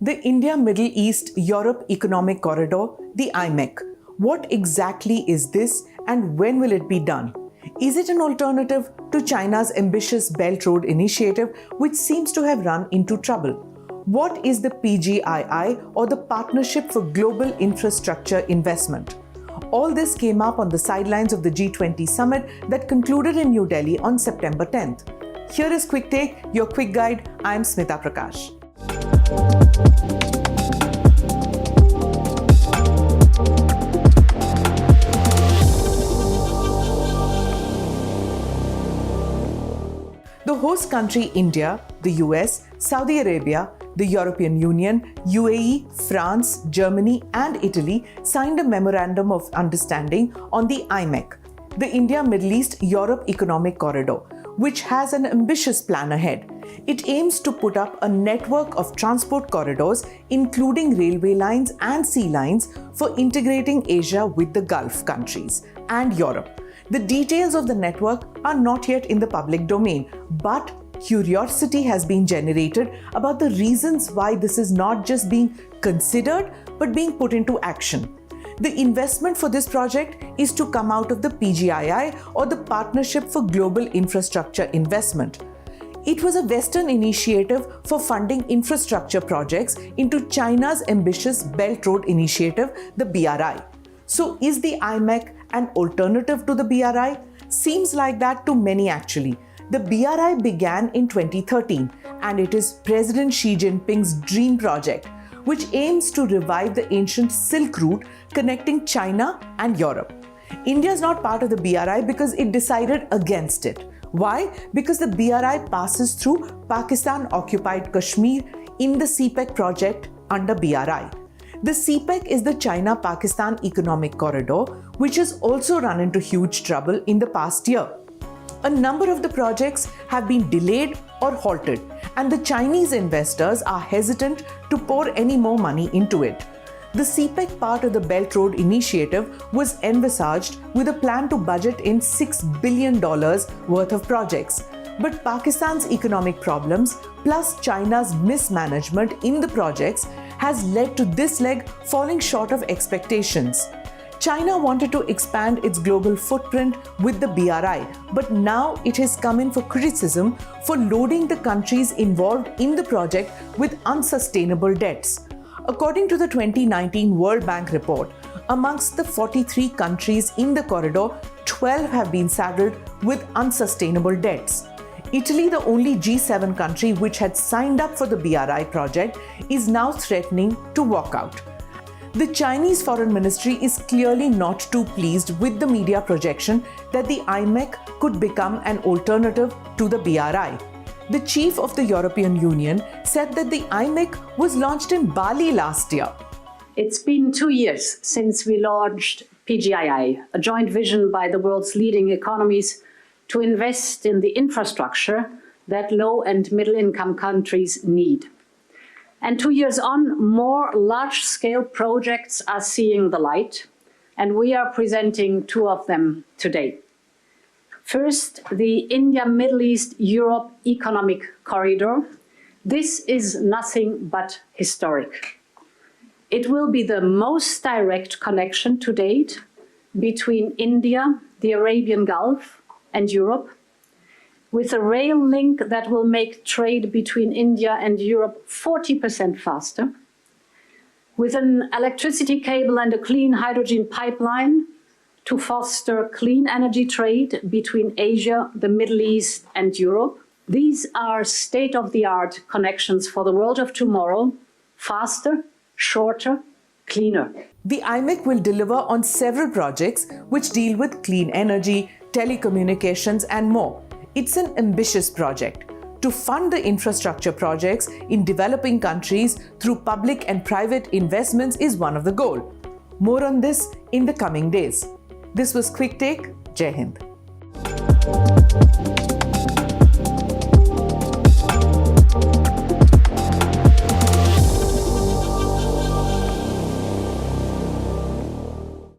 The India-Middle East-Europe Economic Corridor, the IMEC. What exactly is this and when will it be done? Is it an alternative to China's ambitious Belt Road Initiative, which seems to have run into trouble? What is the PGII, or the Partnership for Global Infrastructure Investment? All this came up on the sidelines of the G20 summit that concluded in New Delhi on September 10th. Here is Quick Take, your quick guide. I am Smita Prakash. The host country India, the US, Saudi Arabia, the European Union, UAE, France, Germany and Italy signed a Memorandum of Understanding on the IMEC, the India-Middle East-Europe Economic Corridor, which has an ambitious plan ahead. It aims to put up a network of transport corridors, including railway lines and sea lines, for integrating Asia with the Gulf countries and Europe. The details of the network are not yet in the public domain, but curiosity has been generated about the reasons why this is not just being considered, but being put into action. The investment for this project is to come out of the PGII, or the Partnership for Global Infrastructure Investment. It was a Western initiative for funding infrastructure projects into China's ambitious Belt Road Initiative, the BRI. So is the IMEC an alternative to the BRI? Seems like that to many actually. The BRI began in 2013 and it is President Xi Jinping's dream project, which aims to revive the ancient Silk Route connecting China and Europe. India is not part of the BRI because it decided against it. Why? Because the BRI passes through Pakistan-occupied Kashmir in the CPEC project under BRI. The CPEC is the China-Pakistan Economic Corridor, which has also run into huge trouble in the past year. A number of the projects have been delayed or halted, and the Chinese investors are hesitant to pour any more money into it. The CPEC part of the Belt Road Initiative was envisaged with a plan to budget in $6 billion worth of projects. But Pakistan's economic problems plus China's mismanagement in the projects has led to this leg falling short of expectations. China wanted to expand its global footprint with the BRI, but now it has come in for criticism for loading the countries involved in the project with unsustainable debts. According to the 2019 World Bank report, amongst the 43 countries in the corridor, 12 have been saddled with unsustainable debts. Italy, the only G7 country which had signed up for the BRI project, is now threatening to walk out. The Chinese Foreign Ministry is clearly not too pleased with the media projection that the IMEC could become an alternative to the BRI. The chief of the European Union said that the IMEC was launched in Bali last year. It's been 2 years since we launched PGII, a joint vision by the world's leading economies to invest in the infrastructure that low and middle income countries need. And 2 years on, more large-scale projects are seeing the light, and we are presenting two of them today. First, the India-Middle East-Europe Economic Corridor. This is nothing but historic. It will be the most direct connection to date between India, the Arabian Gulf, and Europe, with a rail link that will make trade between India and Europe 40% faster, with an electricity cable and a clean hydrogen pipeline to foster clean energy trade between Asia, the Middle East, and Europe. These are state-of-the-art connections for the world of tomorrow, faster, shorter, cleaner. The IMEC will deliver on several projects which deal with clean energy, telecommunications and more. It's an ambitious project. To fund the infrastructure projects in developing countries through public and private investments is one of the goals. More on this in the coming days. This was Quick Take. Jai Hind.